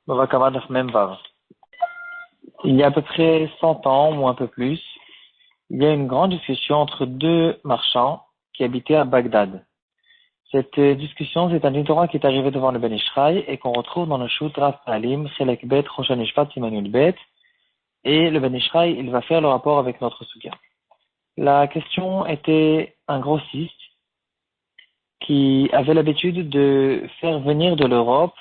Bava Kama Daf Mem Vav. Il y a à peu près 100 ans ou un peu plus, il y a une grande discussion entre deux marchands qui habitaient à Bagdad. Cette discussion, c'est un Torah qui est arrivé devant le Ben Ishraï et qu'on retrouve dans le Shut Rav Alim, Chelek Bet, Roshan Ishpat, Simanul Bet. Et le Ben Ishraï, il va faire le rapport avec notre Souga. La question était un grossiste qui avait l'habitude de faire venir de l'Europe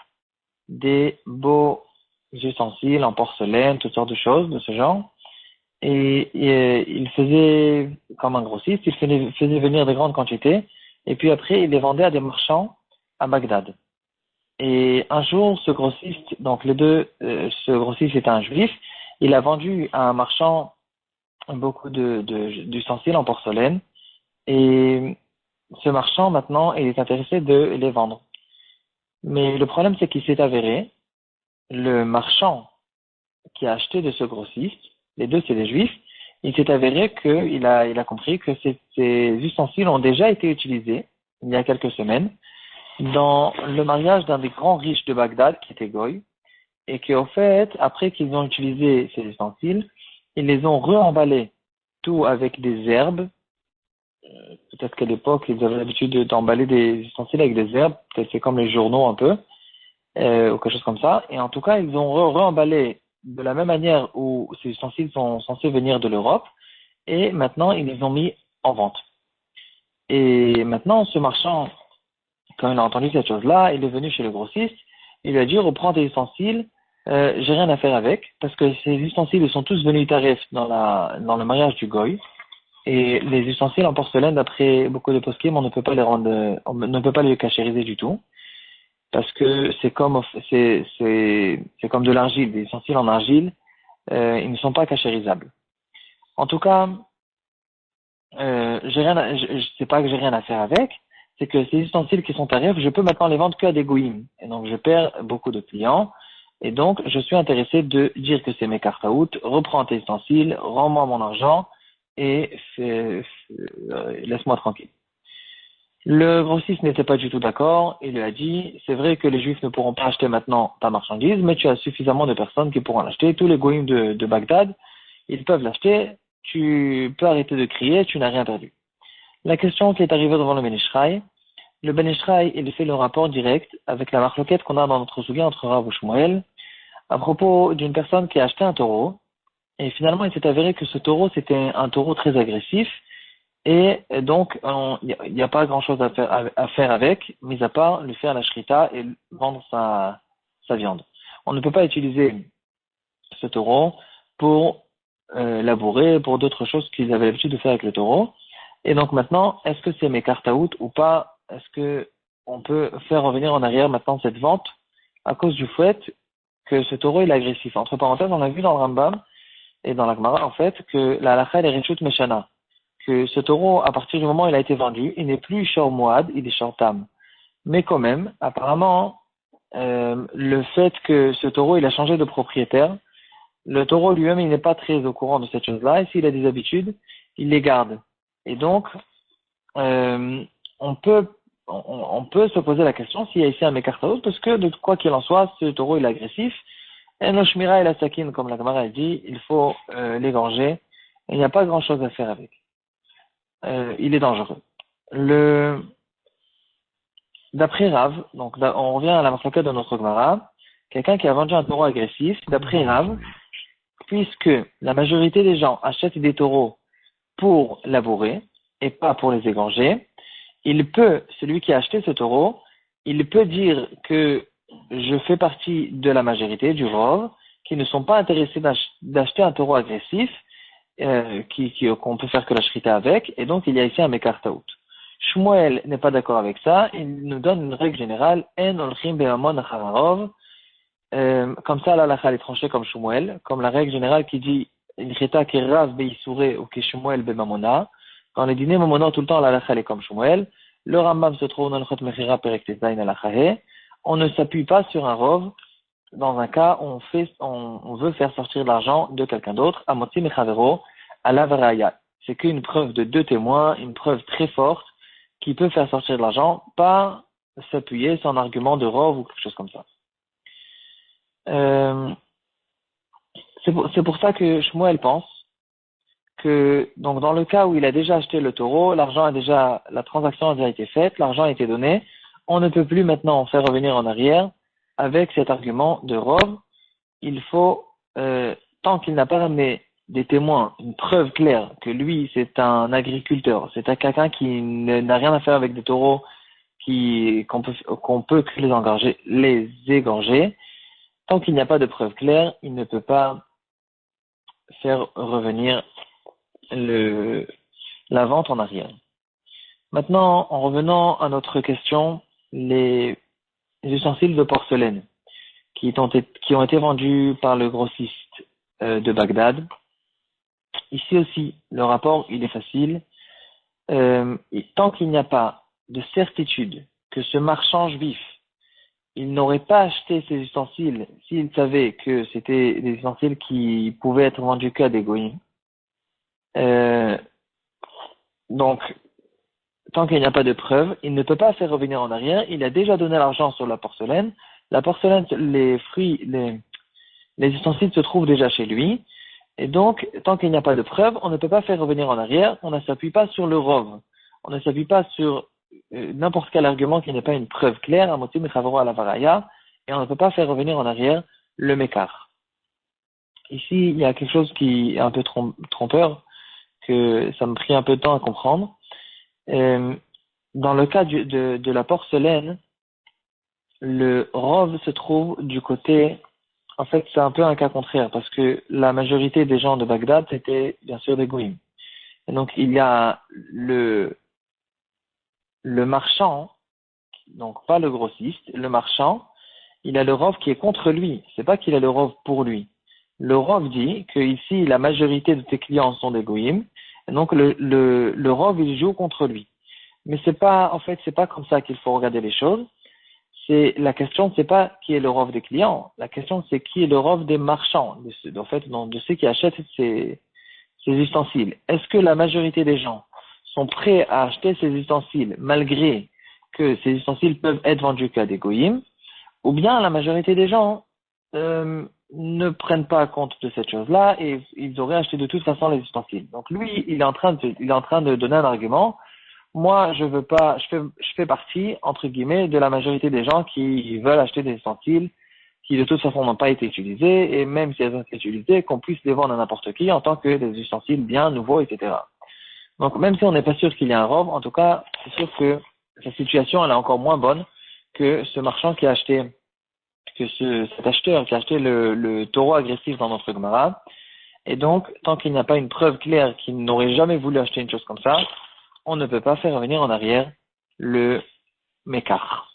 des beaux ustensiles en porcelaine, toutes sortes de choses de ce genre. Et il faisait, comme un grossiste, il faisait venir de grandes quantités. Et puis après, il les vendait à des marchands à Bagdad. Et un jour, ce grossiste, donc ce grossiste était un juif, il a vendu à un marchand beaucoup d'ustensiles en porcelaine. Et ce marchand, maintenant, il est intéressé de les vendre. Mais le problème, c'est qu'il s'est avéré, le marchand qui a acheté de ce grossiste, les deux c'est des juifs, il s'est avéré qu'il a compris que ces ustensiles ont déjà été utilisés il y a quelques semaines dans le mariage d'un des grands riches de Bagdad qui était Goy, et qu'au fait, après qu'ils ont utilisé ces ustensiles, ils les ont re-emballés tout avec des herbes. Peut-être qu'à l'époque, ils avaient l'habitude d'emballer des ustensiles avec des herbes, peut-être c'est comme les journaux un peu, ou quelque chose comme ça. Et en tout cas, ils ont re-emballé de la même manière où ces ustensiles sont censés venir de l'Europe, et maintenant, ils les ont mis en vente. Et maintenant, ce marchand, quand il a entendu cette chose-là, il est venu chez le grossiste, il lui a dit, reprends tes ustensiles, j'ai rien à faire avec, parce que ces ustensiles, ils sont tous venus tarifs dans le mariage du Goy, et les ustensiles en porcelaine, d'après beaucoup de poskim, on ne peut pas les rendre, on ne peut pas les cachériser du tout, parce que c'est comme de l'argile, des ustensiles en argile, ils ne sont pas cachérisables. En tout cas, c'est pas que j'ai rien à faire avec, c'est que ces ustensiles qui sont tarifs, je peux maintenant les vendre qu'à des goïms. Et donc, je perds beaucoup de clients. Et donc, je suis intéressé de dire que c'est mes cartes à out, reprends tes ustensiles, rends-moi mon argent et laisse-moi tranquille. Le grossiste n'était pas du tout d'accord. Il lui a dit, c'est vrai que les juifs ne pourront pas acheter maintenant ta marchandise, mais tu as suffisamment de personnes qui pourront l'acheter. Tous les goïms de Bagdad, ils peuvent l'acheter. Tu peux arrêter de crier, tu n'as rien perdu. La question qui est arrivée devant le Ben Ishraï, il fait le rapport direct avec la marloquette qu'on a dans notre souga entre Rav et Shmuel à propos d'une personne qui a acheté un taureau. Et finalement, il s'est avéré que ce taureau, c'était un taureau très agressif. Et donc, il n'y a pas grand-chose à faire avec, mis à part lui faire la shrita et vendre sa viande. On ne peut pas utiliser ce taureau pour labourer, pour d'autres choses qu'ils avaient l'habitude de faire avec le taureau. Et donc maintenant, est-ce que c'est mes cartes à out ou pas? Est-ce que on peut faire revenir en arrière maintenant cette vente à cause du fait que ce taureau il est agressif? Entre parenthèses, on a vu dans le Rambam et dans la Gemara en fait que la halakha elle est reshut meshana, que ce taureau à partir du moment où il a été vendu, il n'est plus shor moad, il est shor tam. Mais quand même, apparemment, le fait que ce taureau il a changé de propriétaire, le taureau lui-même il n'est pas très au courant de cette chose-là et s'il a des habitudes, il les garde. Et donc, euh, on peut on peut se poser la question s'il y a ici un mékartaos, parce que de quoi qu'il en soit, ce taureau il est agressif. Et no shmira et la sakine, comme la Gemara dit, il faut l'égorger. Il n'y a pas grand-chose à faire avec. Il est dangereux. D'après Rav, donc on revient à la marloquette de notre Gemara, quelqu'un qui a vendu un taureau agressif, d'après Rav, puisque la majorité des gens achètent des taureaux pour labourer et pas pour les égorger, celui qui a acheté ce taureau, il peut dire que je fais partie de la majorité, du rov, qui ne sont pas intéressés d'acheter un taureau agressif, qu'on peut faire que la shrita avec, et donc il y a ici un mekartaout. Shmuel n'est pas d'accord avec ça, il nous donne une règle générale, en olchim be'amon achararov, comme ça, la halakha est tranchée comme Shmuel, comme la règle générale qui dit, il cheta ki rav be'isure ou ki Shmuel be'mamona. Dans les dîners mamona, tout le temps, la halakha est comme Shmuel. Le Rambam se trouve dans le Chot Mechira Perek Tezayin halakha. On ne s'appuie pas sur un rov dans un cas où on veut faire sortir de l'argent de quelqu'un d'autre, à moti mechavero, à la varaya. C'est qu'une preuve de deux témoins, une preuve très forte, qui peut faire sortir de l'argent, pas s'appuyer sur un argument de rov ou quelque chose comme ça. Euh, c'est pour ça que Shmuel pense que, donc, dans le cas où il a déjà acheté le taureau, la transaction a déjà été faite, l'argent a été donné, on ne peut plus maintenant faire revenir en arrière avec cet argument de Rov. Il faut, tant qu'il n'a pas ramené des témoins, une preuve claire que lui, c'est un agriculteur, c'est un quelqu'un qui n'a rien à faire avec des taureaux qu'on peut que les égorger. Tant qu'il n'y a pas de preuve claire, il ne peut pas faire revenir la vente en arrière. Maintenant, en revenant à notre question, les ustensiles de porcelaine qui ont été vendus par le grossiste de Bagdad. Ici aussi, le rapport, il est facile. Tant qu'il n'y a pas de certitude que ce marchand juif, il n'aurait pas acheté ces ustensiles s'il savait que c'était des ustensiles qui pouvaient être vendus qu'à des goïms. Donc, tant qu'il n'y a pas de preuve, il ne peut pas faire revenir en arrière. Il a déjà donné l'argent sur la porcelaine. La porcelaine, les fruits, les ustensiles se trouvent déjà chez lui. Et donc, tant qu'il n'y a pas de preuve, on ne peut pas faire revenir en arrière. On ne s'appuie pas sur le rov. On ne s'appuie pas sur n'importe quel argument qui n'est pas une preuve claire, à motif mechavoro à la varaya, et on ne peut pas faire revenir en arrière le mécar. Ici, il y a quelque chose qui est un peu trompeur, que ça me prit un peu de temps à comprendre. Dans le cas de la porcelaine, le rov se trouve du côté, en fait, c'est un peu un cas contraire, parce que la majorité des gens de Bagdad, c'était bien sûr des goïms. Et donc, il y a le marchand, donc pas le grossiste, le marchand, il a le rov qui est contre lui. C'est pas qu'il a le rov pour lui. Le rov dit que ici, la majorité de tes clients sont des goïms, et donc le rov, il joue contre lui. Mais c'est pas, en fait, c'est pas comme ça qu'il faut regarder les choses. La question, c'est pas qui est le rov des clients. La question, c'est qui est le rov des marchands, de ceux qui achètent ces ustensiles. Est-ce que la majorité des gens sont prêts à acheter ces ustensiles malgré que ces ustensiles peuvent être vendus qu'à des goïms, ou bien la majorité des gens ne prennent pas compte de cette chose-là et ils auraient acheté de toute façon les ustensiles. Donc lui, il est en train de donner un argument. Moi, je veux pas, je fais partie, entre guillemets, de la majorité des gens qui veulent acheter des ustensiles qui de toute façon n'ont pas été utilisés, et même si elles ont été utilisées, qu'on puisse les vendre à n'importe qui en tant que des ustensiles bien nouveaux, etc. Donc même si on n'est pas sûr qu'il y a un robe, en tout cas, c'est sûr que sa situation elle est encore moins bonne que ce marchand qui a acheté, cet acheteur qui a acheté le taureau agressif dans notre Gemara. Et donc, tant qu'il n'y a pas une preuve claire qu'il n'aurait jamais voulu acheter une chose comme ça, on ne peut pas faire revenir en arrière le mécar.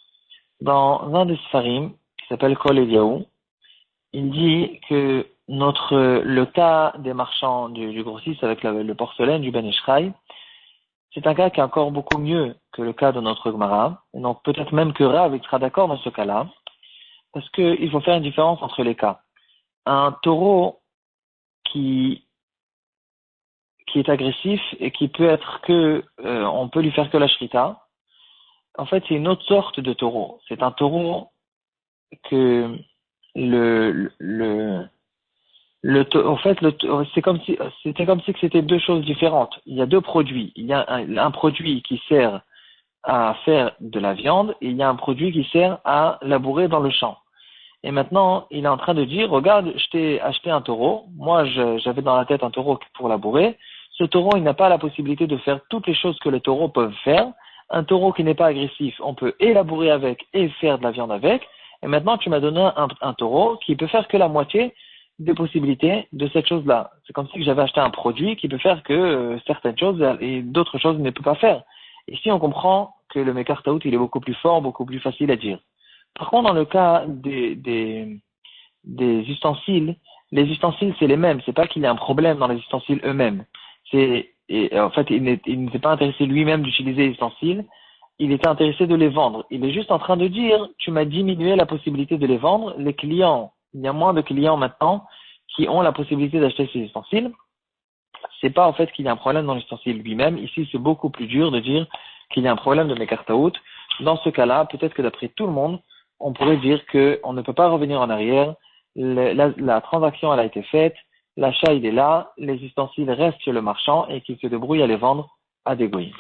Dans un des Sfarim, qui s'appelle Kol Eliyahu, il dit que le cas des marchands du grossiste avec le porcelaine du Ben Ishraï, c'est un cas qui est encore beaucoup mieux que le cas de notre Gemara. Et donc peut-être même que Rav sera d'accord dans ce cas-là, parce qu'il faut faire une différence entre les cas. Un taureau qui est agressif et qui peut être on peut lui faire que la shrita. En fait, c'est une autre sorte de taureau. C'est un taureau que en fait, c'était comme si c'était deux choses différentes. Il y a deux produits. Il y a un produit qui sert à faire de la viande et il y a un produit qui sert à labourer dans le champ. Et maintenant, il est en train de dire, regarde, je t'ai acheté un taureau. Moi, j'avais dans la tête un taureau pour labourer. Ce taureau, il n'a pas la possibilité de faire toutes les choses que les taureaux peuvent faire. Un taureau qui n'est pas agressif, on peut élaborer avec et faire de la viande avec. Et maintenant, tu m'as donné un taureau qui peut faire que la moitié des possibilités de cette chose-là. C'est comme si j'avais acheté un produit qui peut faire que certaines choses et d'autres choses ne peut pas faire. Ici, on comprend que le Mekar Taout, il est beaucoup plus fort, beaucoup plus facile à dire. Par contre, dans le cas des ustensiles, les ustensiles, c'est les mêmes. C'est pas qu'il y a un problème dans les ustensiles eux-mêmes. En fait, il n'était pas intéressé lui-même d'utiliser les ustensiles. Il était intéressé de les vendre. Il est juste en train de dire, tu m'as diminué la possibilité de les vendre. Les clients, il y a moins de clients maintenant qui ont la possibilité d'acheter ces ustensiles. C'est pas en fait qu'il y a un problème dans l'ustensile lui-même. Ici, c'est beaucoup plus dur de dire qu'il y a un problème de Mekar Taout. Dans ce cas-là, peut-être que d'après tout le monde, on pourrait dire qu'on ne peut pas revenir en arrière la transaction elle a été faite, l'achat il est là, les ustensiles restent chez le marchand et qu'il se débrouille à les vendre à des goïs.